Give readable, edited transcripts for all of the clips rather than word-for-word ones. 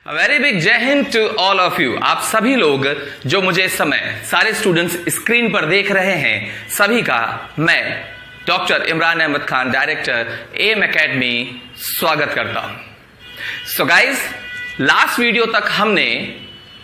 Very big Jai Hind to all of you. आप सभी लोग जो मुझे इस समय सारे स्टूडेंट्स स्क्रीन पर देख रहे हैं, सभी का मैं doctor Imran Ahmed Khan, director M Academy, स्वागत करता हूं। सो गाइज, लास्ट वीडियो तक हमने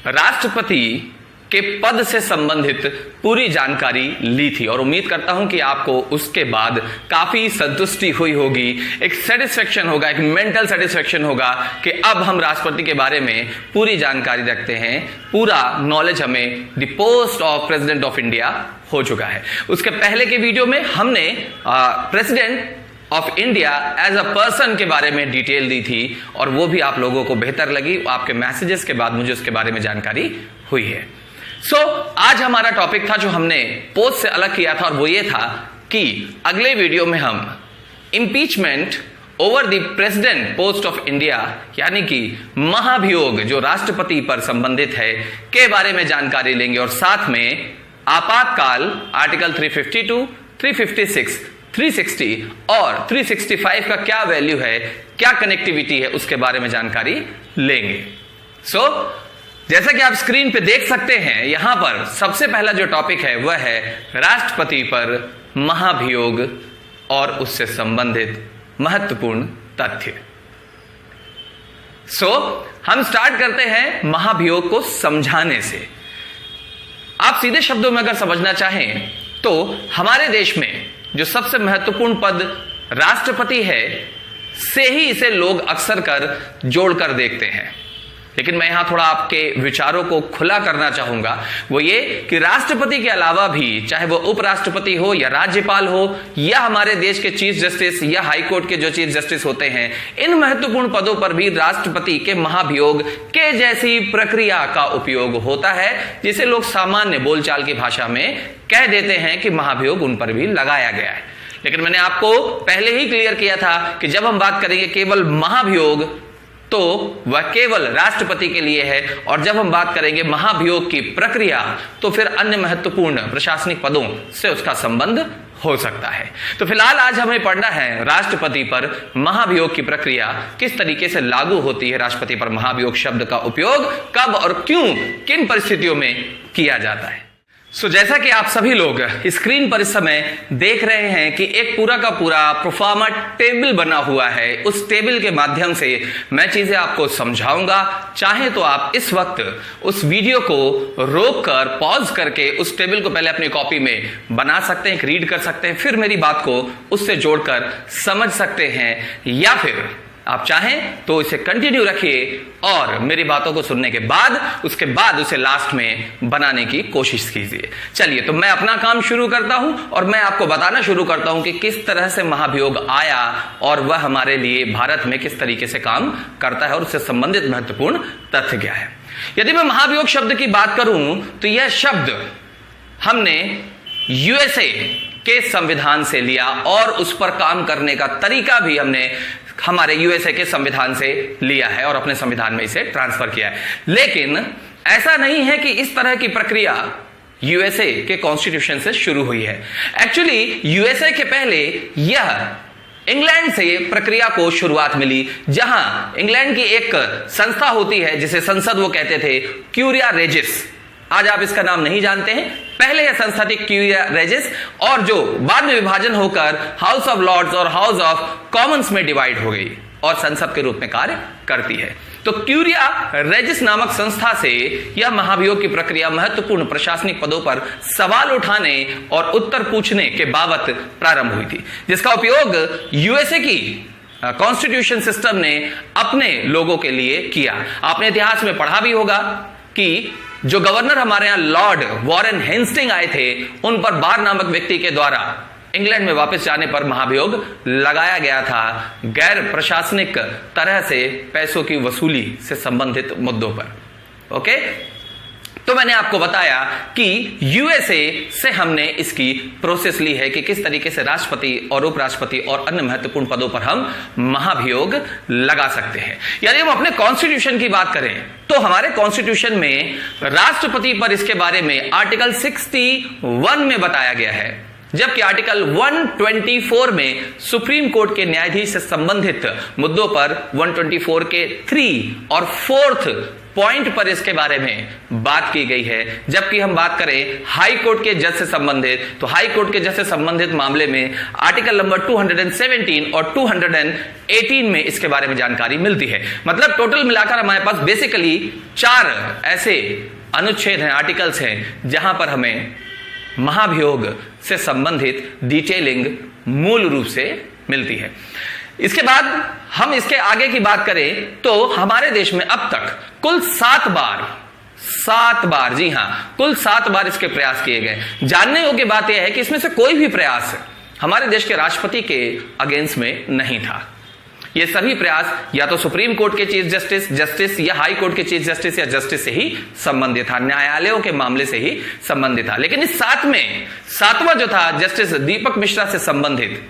राष्ट्रपति के पद से संबंधित पूरी जानकारी ली थी और उम्मीद करता हूं कि आपको उसके बाद काफी संतुष्टि हुई होगी, एक सेटिस्फेक्शन होगा, एक मेंटल सेटिस्फेक्शन होगा कि अब हम राष्ट्रपति के बारे में पूरी जानकारी रखते हैं, पूरा नॉलेज हमें the post of president of India हो चुका है। उसके पहले के वीडियो में हमने president of India as a person के बारे में डिटेल दी थी और वो भी आप लोगों को बेहतर लगी। आपके मैसेजेस के बाद मुझे उसके बारे में जानकारी हुई है। आज हमारा टॉपिक था जो हमने पोस्ट से अलग किया था और वो ये था कि अगले वीडियो में हम impeachment over the president post of India यानी कि महाभियोग जो राष्ट्रपति पर संबंधित है के बारे में जानकारी लेंगे और साथ में आपातकाल आर्टिकल 352, 356, 360 और 365 का क्या वैल्यू है, क्या कनेक्टिविटी है, उसके बारे में जानकारी लेंगे। जैसा कि आप स्क्रीन पे देख सकते हैं, यहां पर सबसे पहला जो टॉपिक है वह है राष्ट्रपति पर महाभियोग और उससे संबंधित महत्वपूर्ण तथ्य। हम स्टार्ट करते हैं महाभियोग को समझाने से। आप सीधे शब्दों में अगर समझना चाहें तो हमारे देश में जो सबसे महत्वपूर्ण पद राष्ट्रपति है से ही इसे लोग अक्सर कर जोड़कर देखते हैं, लेकिन मैं यहां थोड़ा आपके विचारों को खुला करना चाहूंगा। वो ये कि राष्ट्रपति के अलावा भी चाहे वो उपराष्ट्रपति हो या राज्यपाल हो या हमारे देश के चीफ जस्टिस या हाई कोर्ट के जो चीफ जस्टिस होते हैं, इन महत्वपूर्ण पदों पर भी राष्ट्रपति के महाभियोग के जैसी प्रक्रिया का उपयोग होता है, जिसे लोग सामान्य बोलचाल की भाषा में कह देते हैं कि महाभियोग उन पर भी लगाया गया है। लेकिन मैंने आपको पहले ही क्लियर किया था कि जब हम बात करेंगे केवल महाभियोग तो वह केवल राष्ट्रपति के लिए है, और जब हम बात करेंगे महाभियोग की प्रक्रिया तो फिर अन्य महत्वपूर्ण प्रशासनिक पदों से उसका संबंध हो सकता है। तो फिलहाल आज हमें पढ़ना है राष्ट्रपति पर महाभियोग की प्रक्रिया किस तरीके से लागू होती है, राष्ट्रपति पर महाभियोग शब्द का उपयोग कब और क्यों, किन परिस्थितियों में किया जाता है। जैसा कि आप सभी लोग स्क्रीन पर इस समय देख रहे हैं कि एक पूरा का पूरा प्रोफार्मा टेबल बना हुआ है। उस टेबल के माध्यम से मैं चीजें आपको समझाऊंगा। चाहे तो आप इस वक्त उस वीडियो को रोककर पॉज करके उस टेबल को पहले अपनी कॉपी में बना सकते हैं, रीड कर सकते हैं, फिर मेरी बात को उससे जोड़कर समझ सकते हैं, या फिर आप चाहें तो इसे कंटिन्यू रखिए और मेरी बातों को सुनने के बाद उसके बाद उसे लास्ट में बनाने की कोशिश कीजिए। चलिए, तो मैं अपना काम शुरू करता हूं और मैं आपको बताना शुरू करता हूं कि किस तरह से महाभियोग आया और वह हमारे लिए भारत में किस तरीके से काम करता है और उससे संबंधित महत्वपूर्ण तथ्य क्या है। यदि मैं महाभियोग शब्द की बात करूं तो यह शब्द हमने यूएसए के संविधान से लिया और उस पर काम करने का तरीका भी हमने हमारे यूएसए के संविधान से लिया है और अपने संविधान में इसे ट्रांसफर किया है। लेकिन ऐसा नहीं है कि इस तरह की प्रक्रिया यूएसए के कॉन्स्टिट्यूशन से शुरू हुई है। एक्चुअली यूएसए के पहले यह इंग्लैंड से प्रक्रिया को शुरुआत मिली, जहां इंग्लैंड की एक संस्था होती है जिसे संसद वो कहते थे, क्यूरिया रेजिस। आज आप इसका नाम नहीं जानते हैं, पहले यह संस्था थी क्यूरिया रेजिस, और जो बाद में विभाजन होकर हाउस ऑफ लॉर्ड्स और हाउस ऑफ कॉमन्स में डिवाइड हो गई और संसद के रूप में कार्य करती है। तो क्यूरिया रेजिस नामक संस्था से यह महाभियोग की प्रक्रिया महत्वपूर्ण प्रशासनिक पदों पर सवाल उठाने और उत्तर पूछने के बाबत प्रारंभ हुई थी, जिसका उपयोग यूएसए की कॉन्स्टिट्यूशन सिस्टम ने अपने लोगों के लिए किया। आपने इतिहास में पढ़ा भी होगा कि जो गवर्नर हमारे यहां लॉर्ड वॉरेन हेस्टिंग्स आए थे, उन पर बार नामक व्यक्ति के द्वारा इंग्लैंड में वापस जाने पर महाभियोग लगाया गया था, गैर प्रशासनिक तरह से पैसों की वसूली से संबंधित मुद्दों पर। ओके, तो मैंने आपको बताया कि यूएसए से हमने इसकी प्रोसेस ली है कि किस तरीके से राष्ट्रपति और उपराष्ट्रपति और अन्य महत्वपूर्ण पदों पर हम महाभियोग लगा सकते हैं। यदि हम अपने कॉन्स्टिट्यूशन की बात करें तो हमारे कॉन्स्टिट्यूशन में राष्ट्रपति पर इसके बारे में आर्टिकल 61 में बताया गया है जबकि आर्टिकल 124 में सुप्रीम कोर्ट के न्यायाधीश से संबंधित मुद्दों पर 124 के 3 और 4th पॉइंट पर इसके बारे में बात की गई है। जबकि हम बात करें हाई कोर्ट के जज से संबंधित, तो हाई कोर्ट के जज से संबंधित मामले में आर्टिकल नंबर 217 और 218 में इसके बारे में जानकारी मिलती है। मतलब टोटल मिलाकर हमारे पास बेसिकली 4 ऐसे अनुच्छेद हैं, आर्टिकल्स हैं, जहां पर हमें महाभियोग से संबंधित डिटेलिंग मूल रूप से मिलती है। इसके बाद हम इसके आगे की बात करें तो हमारे देश में अब तक कुल 7 बार, जी हां, कुल 7 बार इसके प्रयास किए गए। जानने योग्य बात यह है कि इसमें से कोई भी प्रयास हमारे देश के राष्ट्रपति के अगेंस्ट में नहीं था। ये सभी प्रयास या तो सुप्रीम कोर्ट के चीफ जस्टिस या हाई कोर्ट के चीफ जस्टिस या जस्टिस से ही संबंधित था, न्यायालयों के मामले से ही संबंधित था। लेकिन इस 7वां जो था जस्टिस दीपक मिश्रा से संबंधित,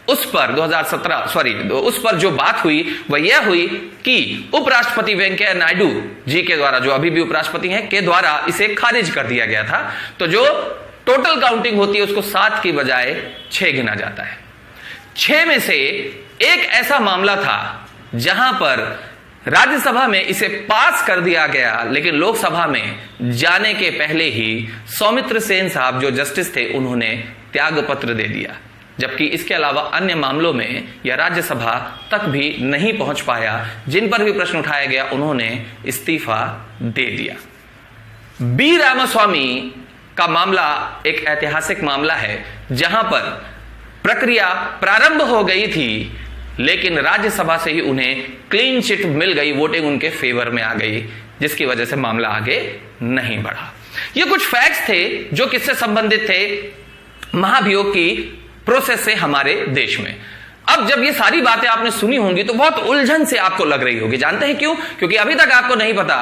उस पर जो बात हुई वह यह हुई कि उपराष्ट्रपति वेंकैया नायडू जी के द्वारा, जो अभी भी उपराष्ट्रपति हैं, के द्वारा इसे खारिज कर दिया गया था। तो जो टोटल काउंटिंग होती है उसको 7 की बजाय 6 गिना जाता है। 6 में से एक ऐसा मामला था जहां पर राज्यसभा में इसे पास कर दिया गया, लेकिन लोकसभा में जाने के पहले ही सौमित्र सेन साहब जो जस्टिस थे उन्होंने त्यागपत्र दे दिया। जबकि इसके अलावा अन्य मामलों में यह राज्यसभा तक भी नहीं पहुंच पाया। जिन पर भी प्रश्न उठाया गया उन्होंने इस्तीफा दे दिया। बी रामास्वामी का मामला एक ऐतिहासिक मामला है जहां पर प्रक्रिया प्रारंभ हो गई थी, लेकिन राज्यसभा से ही उन्हें क्लीन चिट मिल गई, वोटिंग उनके फेवर में आ गई, जिसकी वजह से मामला आगे नहीं बढ़ा। ये कुछ फैक्ट्स थे जो किससे संबंधित थे, महाभियोग की प्रोसेस से हमारे देश में। अब जब ये सारी बातें आपने सुनी होंगी तो बहुत उलझन से आपको लग रही होगी। जानते हैं क्यों? क्योंकि अभी तक आपको नहीं पता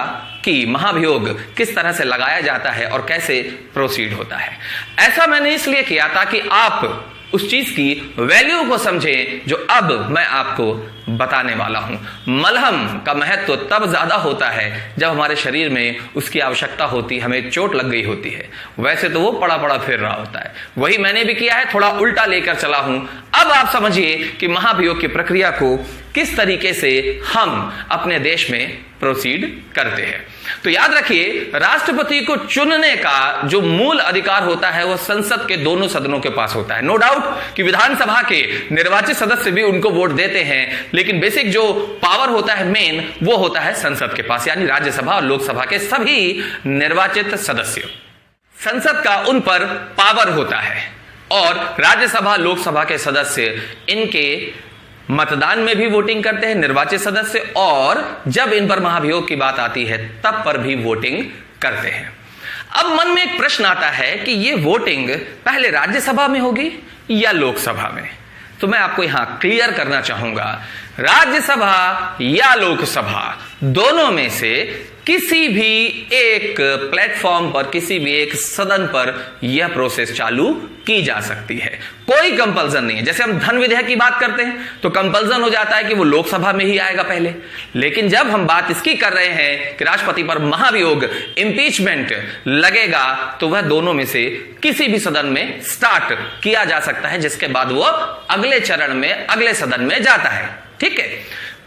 कि महाभियोग किस तरह से लगाया जाता है और कैसे प्रोसीड होता है। ऐसा मैंने इसलिए किया ताकि आप उस चीज की वैल्यू को समझें जो अब मैं आपको बताने वाला हूं। मलहम का महत्व तब ज्यादा होता है जब हमारे शरीर में उसकी आवश्यकता होती है, हमें चोट लग गई होती है। वैसे तो वो पड़ा पड़ा फिर रहा होता है। वही मैंने भी किया है, थोड़ा उल्टा लेकर चला हूं। अब आप समझिए कि महाभियोग की प्रक्रिया को किस तरीके से हम अपने देश में प्रोसीड करते हैं। तो याद रखिए, राष्ट्रपति को चुनने का जो मूल अधिकार होता है वह संसद के दोनों सदनों के पास होता है। नो डाउट कि विधानसभा के निर्वाचित सदस्य भी उनको वोट देते हैं, लेकिन बेसिक जो पावर होता है मेन, वो होता है संसद के पास, यानी राज्यसभा और लोकसभा के सभी निर्वाचित सदस्य। संसद का उन पर पावर होता है और राज्यसभा लोकसभा के सदस्य इनके मतदान में भी वोटिंग करते हैं, निर्वाचित सदस्य, और जब इन पर महाभियोग की बात आती है तब पर भी वोटिंग करते हैं। अब मन में एक प्रश्न आता है कि ये वोटिंग पहले राज्यसभा में होगी या लोकसभा में? तो मैं आपको यहां क्लियर करना चाहूंगा, राज्यसभा या लोकसभा दोनों में से किसी भी एक प्लेटफॉर्म पर, किसी भी एक सदन पर यह प्रोसेस चालू की जा सकती है। कोई कंपल्सन नहीं है। जैसे हम धन विधेयक की बात करते हैं तो कंपल्सन हो जाता है कि वो लोकसभा में ही आएगा पहले, लेकिन जब हम बात इसकी कर रहे हैं कि राष्ट्रपति पर महाभियोग, इंपीचमेंट लगेगा, तो वह दोनों में से किसी भी सदन में स्टार्ट किया जा सकता है, जिसके बाद वो अगले चरण में, अगले सदन में जाता है। ठीक है,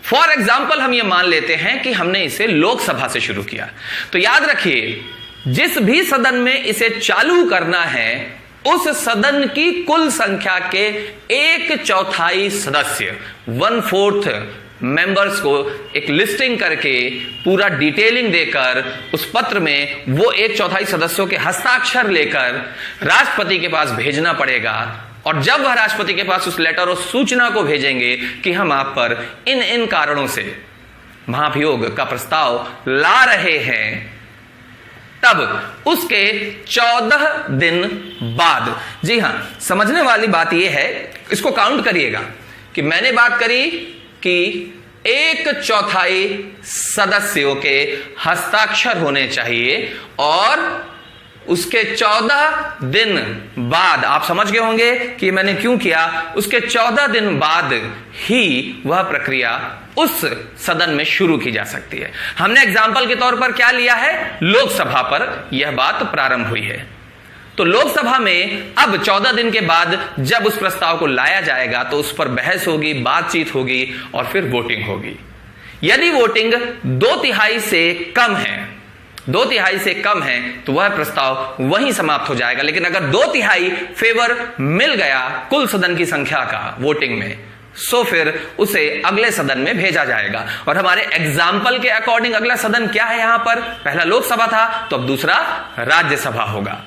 फॉर एग्जाम्पल हम ये मान लेते हैं कि हमने इसे लोकसभा से शुरू किया, तो याद रखिए जिस भी सदन में इसे चालू करना है उस सदन की कुल संख्या के 1/4 सदस्य, 1/4 मेंबर्स को एक लिस्टिंग करके पूरा डिटेलिंग देकर उस पत्र में वो 1/4 सदस्यों के हस्ताक्षर लेकर राष्ट्रपति के पास भेजना पड़ेगा। और जब वह राष्ट्रपति के पास उस लेटर और सूचना को भेजेंगे कि हम आप पर इन इन कारणों से महाभियोग का प्रस्ताव ला रहे हैं, तब उसके 14 दिन बाद, जी हां, समझने वाली बात यह है, इसको काउंट करिएगा कि मैंने बात करी कि 1/4 सदस्यों के हस्ताक्षर होने चाहिए और उसके 14 दिन बाद, आप समझ गए होंगे कि मैंने क्यों किया, उसके 14 दिन बाद ही वह प्रक्रिया उस सदन में शुरू की जा सकती है। हमने एग्जाम्पल के तौर पर क्या लिया है, लोकसभा पर यह बात प्रारंभ हुई है। तो लोकसभा में अब 14 दिन के बाद जब उस प्रस्ताव को लाया जाएगा तो उस पर बहस होगी, बातचीत होगी और फिर वोटिंग होगी। यदि वोटिंग 2/3 से कम है, 2/3 से कम है तो वह प्रस्ताव वहीं समाप्त हो जाएगा। लेकिन अगर 2/3 फेवर मिल गया कुल सदन की संख्या का वोटिंग में, सो फिर उसे अगले सदन में भेजा जाएगा। और हमारे एग्जाम्पल के अकॉर्डिंग अगला सदन क्या है? यहां पर पहला लोकसभा था तो अब दूसरा राज्यसभा होगा।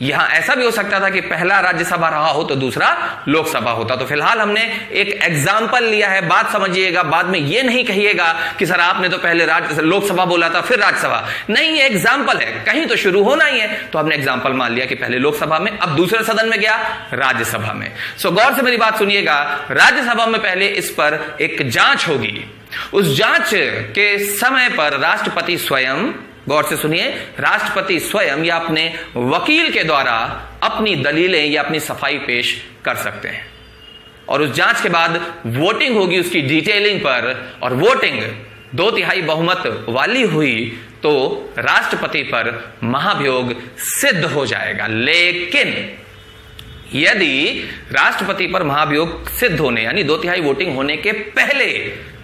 यहां ऐसा भी हो सकता था कि पहला राज्यसभा रहा हो तो दूसरा लोकसभा होता। तो फिलहाल हमने एक एग्जाम्पल लिया है, बात समझिएगा, बाद में यह नहीं कहिएगा कि सर आपने तो पहले लोकसभा बोला था फिर राज्यसभा। नहीं, ये एग्जाम्पल है, कहीं तो शुरू होना ही है। तो हमने एग्जाम्पल मान लिया कि पहले लोकसभा में, अब दूसरे सदन में गया राज्यसभा में। सो गौर से मेरी बात सुनिएगा, राज्यसभा में पहले इस पर एक जांच होगी। उस जांच के समय पर राष्ट्रपति स्वयं, गौर से सुनिए, राष्ट्रपति स्वयं या अपने वकील के द्वारा अपनी दलीलें या अपनी सफाई पेश कर सकते हैं। और उस जांच के बाद वोटिंग होगी उसकी डिटेलिंग पर, और वोटिंग 2/3 बहुमत वाली हुई तो राष्ट्रपति पर महाभियोग सिद्ध हो जाएगा। लेकिन यदि राष्ट्रपति पर महाभियोग सिद्ध होने यानी 2/3 वोटिंग होने के पहले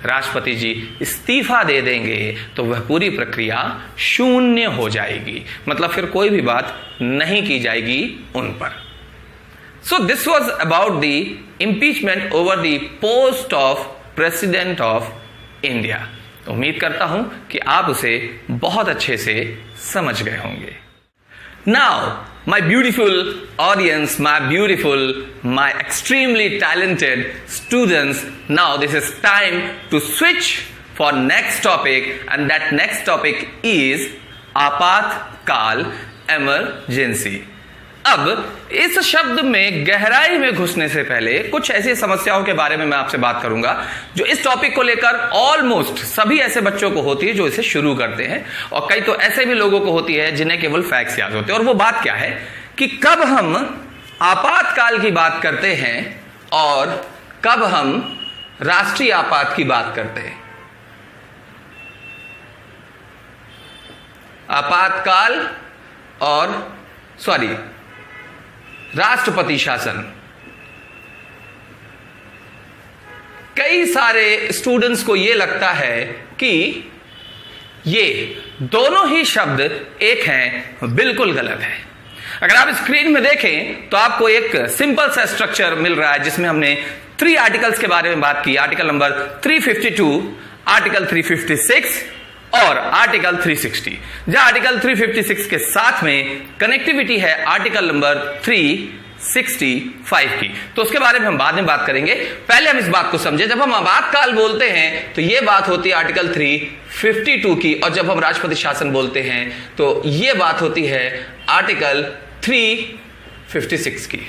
राष्ट्रपति जी इस्तीफा दे देंगे तो वह पूरी प्रक्रिया शून्य हो जाएगी, मतलब फिर कोई भी बात नहीं की जाएगी उन पर। So this was about the impeachment over the post of president of India. उम्मीद करता हूं कि आप उसे बहुत अच्छे से समझ गए होंगे। Now my beautiful audience, my extremely talented students, now this is time to switch for next topic, and that next topic is आपातकाल emergency। अब इस शब्द में गहराई में घुसने से पहले कुछ ऐसी समस्याओं के बारे में मैं आपसे बात करूंगा जो इस टॉपिक को लेकर ऑलमोस्ट सभी ऐसे बच्चों को होती है जो इसे शुरू करते हैं, और कई तो ऐसे भी लोगों को होती है जिन्हें केवल फैक्ट्स याद होते हैं। और वो बात क्या है कि कब हम आपातकाल की बात करते हैं और कब हम राष्ट्रीय आपात की बात करते हैं। आपातकाल और राष्ट्रपति शासन। कई सारे स्टूडेंट्स को यह लगता है कि ये दोनों ही शब्द एक हैं। बिल्कुल गलत है। अगर आप स्क्रीन में देखें तो आपको एक सिंपल सा स्ट्रक्चर मिल रहा है जिसमें हमने 3 आर्टिकल्स के बारे में बात की। आर्टिकल नंबर 352, आर्टिकल 356 और आर्टिकल 360। जहां आर्टिकल 356 के साथ में कनेक्टिविटी है आर्टिकल नंबर 365 की, तो उसके बारे में हम बाद में बात करेंगे। पहले हम इस बात को समझे, जब हम आपातकाल बोलते हैं तो यह बात होती है आर्टिकल 352 की, और जब हम राष्ट्रपति शासन बोलते हैं तो यह बात होती है आर्टिकल 356 की।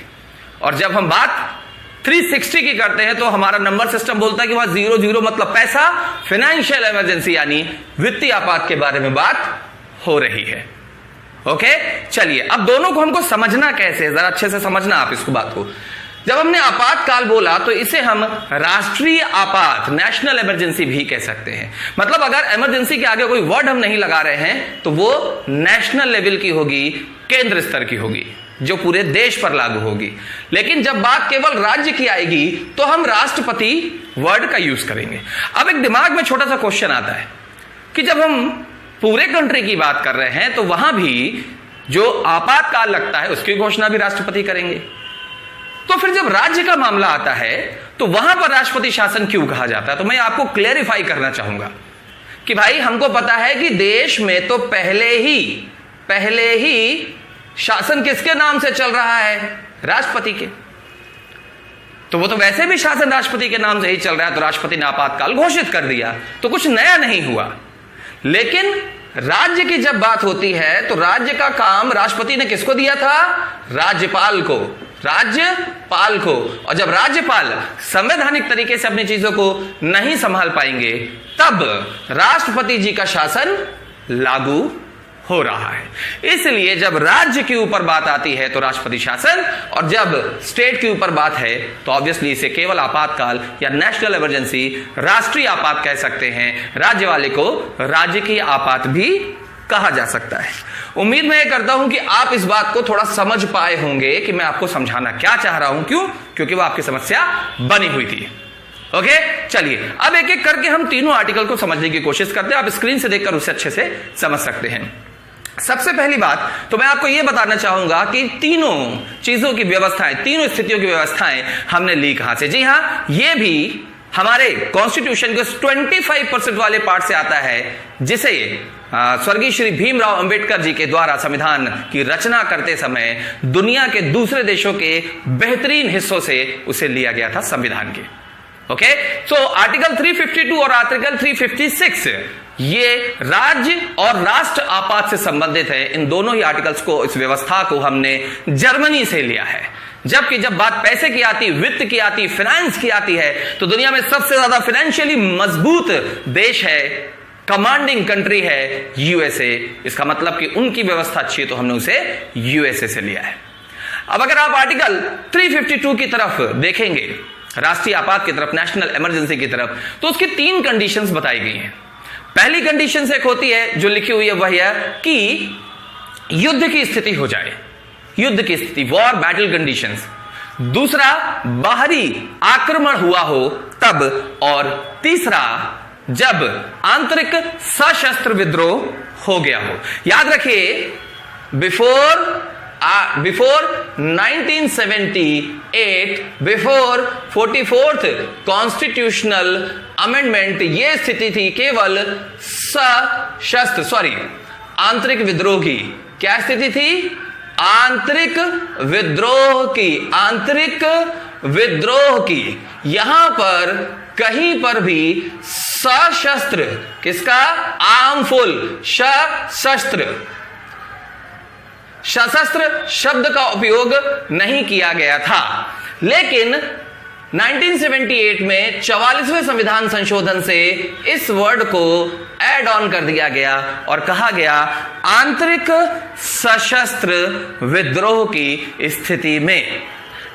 और जब हम बात 360 की करते हैं तो हमारा नंबर सिस्टम बोलता है कि वहां 00 मतलब पैसा, फाइनेंशियल इमरजेंसी यानी वित्तीय आपात के बारे में बात हो रही है। ओके, चलिए अब दोनों को हमको समझना कैसे है, जरा अच्छे से समझना आप इसको बात को। जब हमने आपातकाल बोला तो इसे हम राष्ट्रीय आपात, नेशनल इमरजेंसी भी कह सकते हैं। मतलब अगर इमरजेंसी के आगे कोई वर्ड हम नहीं लगा रहे हैं तो वो नेशनल लेवल की होगी, केंद्र स्तर की होगी, जो पूरे देश पर लागू होगी। लेकिन जब बात केवल राज्य की आएगी तो हम राष्ट्रपति वर्ड का यूज करेंगे। अब एक दिमाग में छोटा सा क्वेश्चन आता है कि जब हम पूरे कंट्री की बात कर रहे हैं तो वहां भी जो आपातकाल लगता है उसकी घोषणा भी राष्ट्रपति करेंगे, तो फिर जब राज्य का मामला आता है तो वहां पर राष्ट्रपति शासन क्यों कहा जाता है? तो मैं आपको क्लेरिफाई करना चाहूंगा कि भाई हमको पता है कि देश में तो पहले ही शासन किसके नाम से चल रहा है? राष्ट्रपति के। तो वो तो वैसे भी शासन राष्ट्रपति के नाम से ही चल रहा है, तो राष्ट्रपति ने आपातकाल घोषित कर दिया, तो कुछ नया नहीं हुआ। लेकिन राज्य की जब बात होती है तो राज्य का काम राष्ट्रपति ने किसको दिया था? राज्यपाल को, राज्यपाल को। और जब राज्यपाल संवैधानिक तरीके से अपनी चीजों को नहीं संभाल पाएंगे तब राष्ट्रपति जी का शासन लागू हो रहा है। इसलिए जब राज्य के ऊपर बात आती है तो राष्ट्रपति शासन, और जब स्टेट के ऊपर बात है तो ऑब्वियसली इसे केवल आपातकाल या नेशनल इमरजेंसी, राष्ट्रीय आपात कह सकते हैं। राज्य वाले को राज्य की आपात भी कहा जा सकता है। उम्मीद मैं करता हूं कि आप इस बात को थोड़ा समझ पाए होंगे कि मैं आपको समझाना क्या चाह रहा हूं। क्यों? क्योंकि वो आपकी समस्या बनी हुई थी। ओके, चलिए अब एक एक करके हम तीनों आर्टिकल को समझने की कोशिश करते हैं। आप स्क्रीन से देखकर उसे अच्छे से समझ सकते हैं। सबसे पहली बात तो मैं आपको यह बताना चाहूंगा कि तीनों चीजों की व्यवस्थाएं, तीनों स्थितियों की व्यवस्थाएं हमने ली कहां से। जी हां, यह भी हमारे कॉन्स्टिट्यूशन के 25% वाले पार्ट से आता है, जिसे स्वर्गीय श्री भीमराव अंबेडकर जी के द्वारा संविधान की रचना करते समय दुनिया के दूसरे देशों के बेहतरीन हिस्सों से उसे लिया गया था संविधान के। ओके, सो आर्टिकल 352 और आर्टिकल 356 ये राज्य और राष्ट्र आपात से संबंधित है। इन दोनों ही आर्टिकल्स को, इस व्यवस्था को हमने जर्मनी से लिया है। जबकि जब बात पैसे की आती, वित्त की आती, फाइनेंस की आती है, तो दुनिया में सबसे ज्यादा फाइनेंशियली मजबूत देश है, कमांडिंग कंट्री है यूएसए। इसका मतलब कि उनकी व्यवस्था अच्छी है तो हमने उसे यूएसए से लिया है। अब अगर आप आर्टिकल 352 की तरफ देखेंगे, राष्ट्रीय आपात की तरफ, नेशनल इमरजेंसी की तरफ, तो उसकी 3 कंडीशंस बताई गई हैं। पहली कंडीशन एक होती है जो लिखी हुई है, वह है कि युद्ध की स्थिति हो जाए, युद्ध की स्थिति, वॉर बैटल कंडीशंस। दूसरा, बाहरी आक्रमण हुआ हो तब, और तीसरा, जब आंतरिक सशस्त्र विद्रोह हो गया हो। याद रखिए, before 1978, before 44th constitutional amendment, यह स्थिति थी केवल आंतरिक विद्रोह की। क्या स्थिति थी? आंतरिक विद्रोह की, आंतरिक विद्रोह की। यहां पर कहीं पर भी सशस्त्र, किसका? आर्मफुल, सशस्त्र शब्द का उपयोग नहीं किया गया था। लेकिन 1978 में 44वें संविधान संशोधन से इस वर्ड को ऐड ऑन कर दिया गया और कहा गया आंतरिक सशस्त्र विद्रोह की स्थिति में।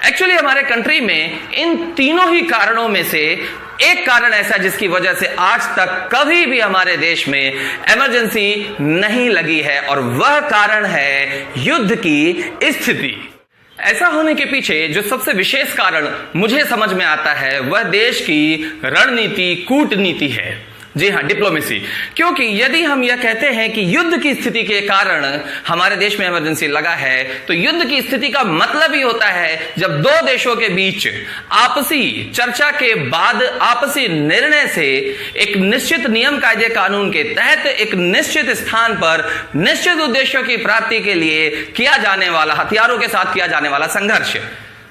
एक्चुअली हमारे कंट्री में इन तीनों ही कारणों में से एक कारण ऐसा जिसकी वजह से आज तक कभी भी हमारे देश में इमरजेंसी नहीं लगी है, और वह कारण है युद्ध की स्थिति। ऐसा होने के पीछे जो सबसे विशेष कारण मुझे समझ में आता है, वह देश की रणनीति, कूटनीति है। जी हां, डिप्लोमेसी। क्योंकि यदि हम यह कहते हैं कि युद्ध की स्थिति के कारण हमारे देश में इमरजेंसी लगा है, तो युद्ध की स्थिति का मतलब ही होता है जब दो देशों के बीच आपसी चर्चा के बाद, आपसी निर्णय से, एक निश्चित नियम कायदे कानून के तहत, एक निश्चित स्थान पर निश्चित उद्देश्यों की प्राप्ति के लिए किया जाने वाला, हथियारों के साथ किया जाने वाला संघर्ष।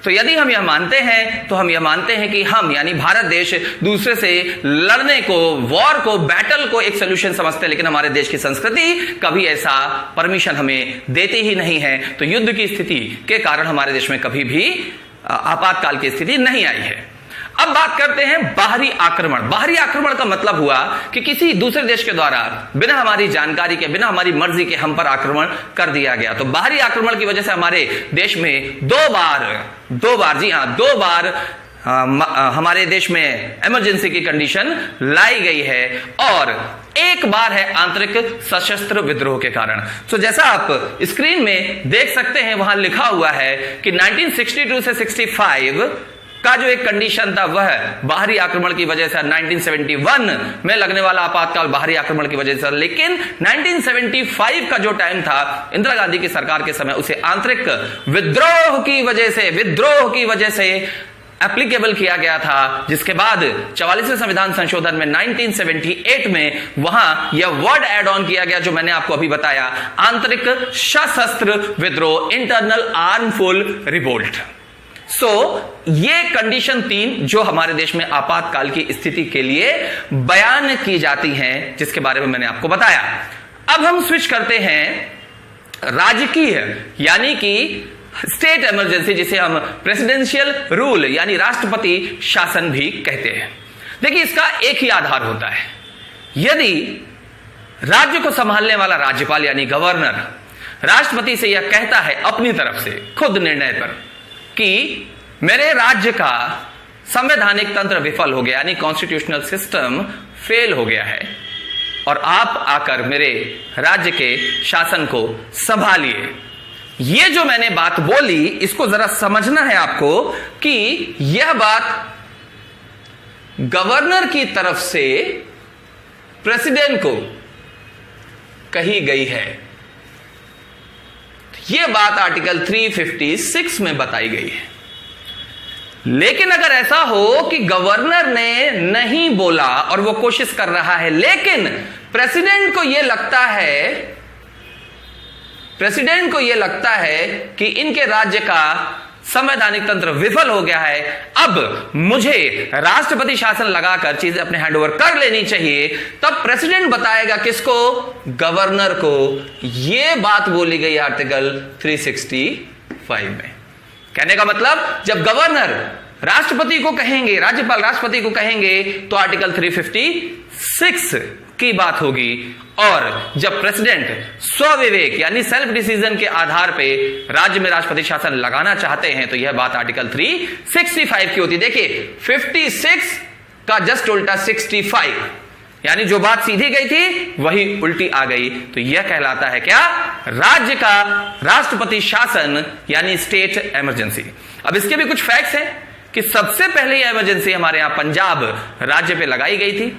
तो यदि हम यह मानते हैं, तो हम यह मानते हैं कि हम, यानी भारत देश, दूसरे से लड़ने को, वॉर को, बैटल को एक सोल्यूशन समझते हैं। लेकिन हमारे देश की संस्कृति कभी ऐसा परमिशन हमें देती ही नहीं है। तो युद्ध की स्थिति के कारण हमारे देश में कभी भी आपातकाल की स्थिति नहीं आई है। अब बात करते हैं बाहरी आक्रमण। बाहरी आक्रमण का मतलब हुआ कि किसी दूसरे देश के द्वारा बिना हमारी जानकारी के, बिना हमारी मर्जी के हम पर आक्रमण कर दिया गया। तो बाहरी आक्रमण की वजह से हमारे देश में दो बार, जी हां, 2 बार हमारे देश में इमरजेंसी की कंडीशन लाई गई है, और एक बार है आंतरिक सशस्त्र विद्रोह के कारण। तो जैसा आप स्क्रीन में देख सकते हैं, वहां लिखा हुआ है कि 1962 से 65 का जो एक कंडीशन था, वह बाहरी आक्रमण की वजह से 1971 में लगने वाला आपातकाल बाहरी आक्रमण की वजह से। लेकिन 1975 का जो टाइम था इंदिरा गांधी की सरकार के समय, उसे आंतरिक विद्रोह की वजह से एप्लीकेबल किया गया था, जिसके बाद 44वें संविधान संशोधन में 1978 में वहां यह वर्ड ऐड ऑन किया गया जो मैंने आपको अभी बताया, आंतरिक सशस्त्र विद्रोह, इंटरनल आर्मफुल रिवोल्ट। ये कंडीशन 3 जो हमारे देश में आपातकाल की स्थिति के लिए बयान की जाती हैं, जिसके बारे में मैंने आपको बताया। अब हम स्विच करते हैं राजकीय, यानी कि स्टेट इमरजेंसी, जिसे हम प्रेसिडेंशियल रूल यानी राष्ट्रपति शासन भी कहते हैं। देखिए, इसका एक ही आधार होता है। यदि राज्य को संभालने वाला राज्यपाल यानी गवर्नर राष्ट्रपति से यह कहता है अपनी तरफ से, खुद निर्णय पर, कि मेरे राज्य का संवैधानिक तंत्र विफल हो गया, यानी कॉन्स्टिट्यूशनल सिस्टम फेल हो गया है, और आप आकर मेरे राज्य के शासन को संभालिए। ये जो मैंने बात बोली, इसको जरा समझना है आपको कि यह बात गवर्नर की तरफ से प्रेसिडेंट को कही गई है। यह बात आर्टिकल 356 में बताई गई है। लेकिन अगर ऐसा हो कि गवर्नर ने नहीं बोला और वो कोशिश कर रहा है, लेकिन प्रेसिडेंट को यह लगता है कि इनके राज्य का संवैधानिक तंत्र विफल हो गया है, अब मुझे राष्ट्रपति शासन लगाकर चीजें अपने हैंडओवर कर लेनी चाहिए, तब प्रेसिडेंट बताएगा किसको? गवर्नर को। यह बात बोली गई आर्टिकल 365 में। कहने का मतलब, जब गवर्नर राष्ट्रपति को कहेंगे, राज्यपाल राष्ट्रपति को कहेंगे, तो आर्टिकल 356 की बात होगी। और जब प्रेसिडेंट स्वविवेक यानी सेल्फ डिसीजन के आधार पे राज्य में राष्ट्रपति शासन लगाना चाहते हैं, तो यह बात आर्टिकल 365 की होती। देखिए 56 का जस्ट उल्टा 65, यानी जो बात सीधी गई थी वही उल्टी आ गई। तो यह कहलाता है क्या? राज्य का राष्ट्रपति शासन यानी स्टेट इमरजेंसी। अब इसके भी कुछ फैक्ट्स हैं कि सबसे पहले यह इमरजेंसी हमारे यहां पंजाब राज्य पे लगाई गई थी।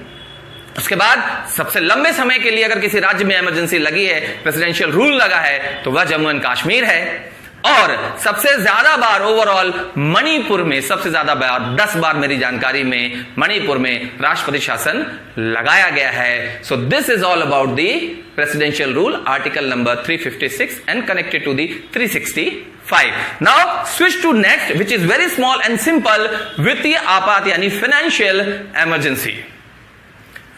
उसके बाद सबसे लंबे समय के लिए अगर किसी राज्य में इमरजेंसी लगी है, प्रेसिडेंशियल रूल लगा है, तो वह जम्मू एंड कश्मीर है। और सबसे ज्यादा बार ओवरऑल मणिपुर में, सबसे ज्यादा बार 10 बार मेरी जानकारी में मणिपुर में राष्ट्रपति शासन लगाया गया है। So this is all about the presidential rule, article number 356 and connected to the 365. Now switch to next, which is very small and simple, वित्तीय आपात यानी फाइनेंशियल इमरजेंसी।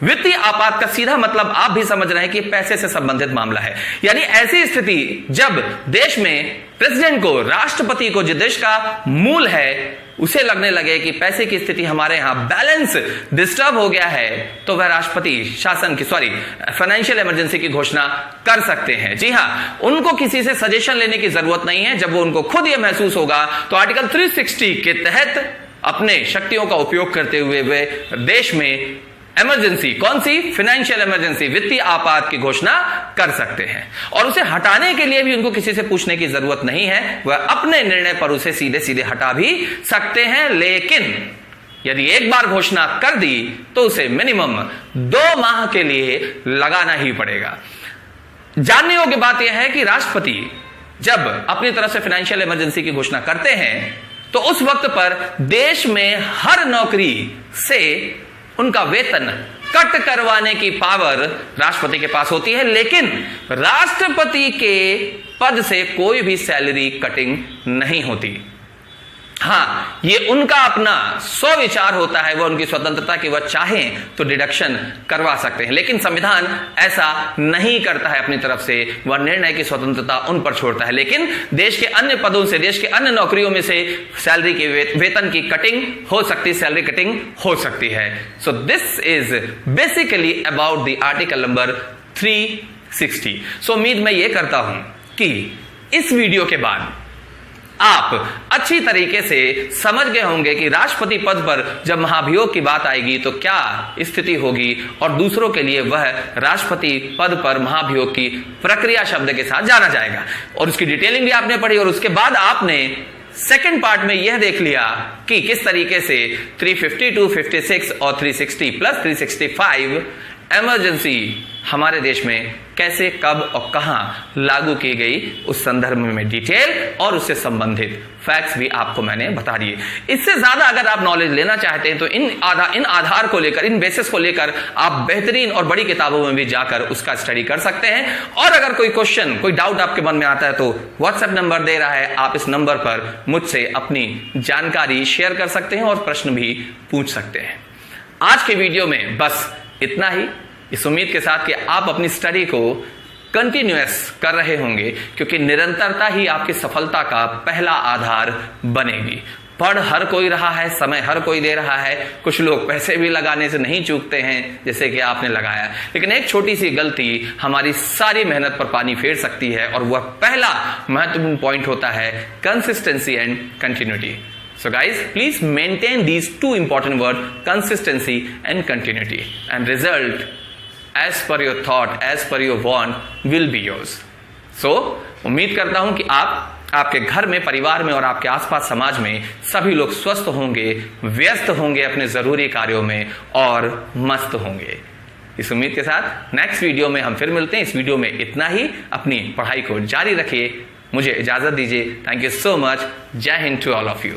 वित्तीय आपात का सीधा मतलब आप भी समझ रहे हैं कि पैसे से संबंधित मामला है। यानी ऐसी स्थिति जब देश में प्रेसिडेंट को, राष्ट्रपति को, जो देश का मूल है, उसे लगने लगे कि पैसे की स्थिति हमारे यहां बैलेंस डिस्टर्ब हो गया है, तो वह राष्ट्रपति शासन की फाइनेंशियल इमरजेंसी की घोषणा कर सकते हैं। जी हां, उनको किसी से सजेशन लेने की जरूरत नहीं है। जब वो उनको खुद यह महसूस होगा, तो आर्टिकल 360 के तहत अपने शक्तियों का उपयोग करते हुए वे देश में इमरजेंसी, कौन सी? फाइनेंशियल इमरजेंसी, वित्तीय आपात की घोषणा कर सकते हैं। और उसे हटाने के लिए भी उनको किसी से पूछने की जरूरत नहीं है, वह अपने निर्णय पर उसे सीधे सीधे हटा भी सकते हैं। लेकिन यदि एक बार घोषणा कर दी तो उसे मिनिमम 2 माह के लिए लगाना ही पड़ेगा। जानने योग्य बात यह है कि राष्ट्रपति जब अपनी तरफ से फाइनेंशियल इमरजेंसी की घोषणा करते हैं, तो उस वक्त पर देश में हर नौकरी से उनका वेतन कट करवाने की पावर राष्ट्रपति के पास होती है, लेकिन राष्ट्रपति के पद से कोई भी सैलरी कटिंग नहीं होती। हां, ये उनका अपना स्वविचार होता है, वह उनकी स्वतंत्रता की, वह चाहें तो डिडक्शन करवा सकते हैं, लेकिन संविधान ऐसा नहीं करता है अपनी तरफ से, वह निर्णय की स्वतंत्रता उन पर छोड़ता है। लेकिन देश के अन्य पदों से, देश के अन्य नौकरियों में से सैलरी की, वेतन की कटिंग हो सकती, सैलरी कटिंग हो सकती है। So this is basically about the article number 360। सो उम्मीद मैं ये करता हूं कि इस वीडियो के बाद आप अच्छी तरीके से समझ गए होंगे कि राष्ट्रपति पद पर जब महाभियोग की बात आएगी तो क्या स्थिति होगी, और दूसरों के लिए वह राष्ट्रपति पद पर महाभियोग की प्रक्रिया शब्द के साथ जाना जाएगा। और उसकी डिटेलिंग भी आपने पढ़ी, और उसके बाद आपने सेकंड पार्ट में यह देख लिया कि किस तरीके से 352, 56 और 360 प्लस 365 इमरजेंसी हमारे देश में कैसे, कब और कहां लागू की गई, उस संदर्भ में डिटेल और उससे संबंधित फैक्ट्स भी आपको मैंने बता दिए। इससे ज्यादा अगर आप नॉलेज लेना चाहते हैं तो इन आधार को लेकर, इन बेसिस को लेकर आप बेहतरीन और बड़ी किताबों में भी जाकर उसका स्टडी कर सकते हैं। और अगर कोई क्वेश्चन, कोई डाउट आपके मन में आता है तो व्हाट्सएप नंबर दे रहा है, आप इस नंबर पर मुझसे अपनी जानकारी शेयर कर सकते हैं और प्रश्न भी पूछ सकते हैं। आज के वीडियो में बस इतना ही, इस उम्मीद के साथ कि आप अपनी स्टडी को कंटिन्यूअस कर रहे होंगे, क्योंकि निरंतरता ही आपकी सफलता का पहला आधार बनेगी। पढ़ हर कोई रहा है, समय हर कोई दे रहा है, कुछ लोग पैसे भी लगाने से नहीं चूकते हैं जैसे कि आपने लगाया, लेकिन एक छोटी सी गलती हमारी सारी मेहनत पर पानी फेर सकती है, और वह पहला महत्वपूर्ण पॉइंट होता है consistency and continuity. So guys, please maintain these two important words, consistency and continuity, and result as per your thought, as per your want will be yours. So, उम्मीद करता हूं कि आपके घर में, परिवार में और आपके आसपास समाज में सभी लोग स्वस्थ होंगे, व्यस्त होंगे अपने जरूरी कार्यों में और मस्त होंगे। इस उम्मीद के साथ नेक्स्ट वीडियो में हम फिर मिलते हैं। इस वीडियो में इतना ही। अपनी पढ़ाई को जारी रखिए। मुझे इजाजत दीजिए। Thank you so much. Jai Hind to all of you.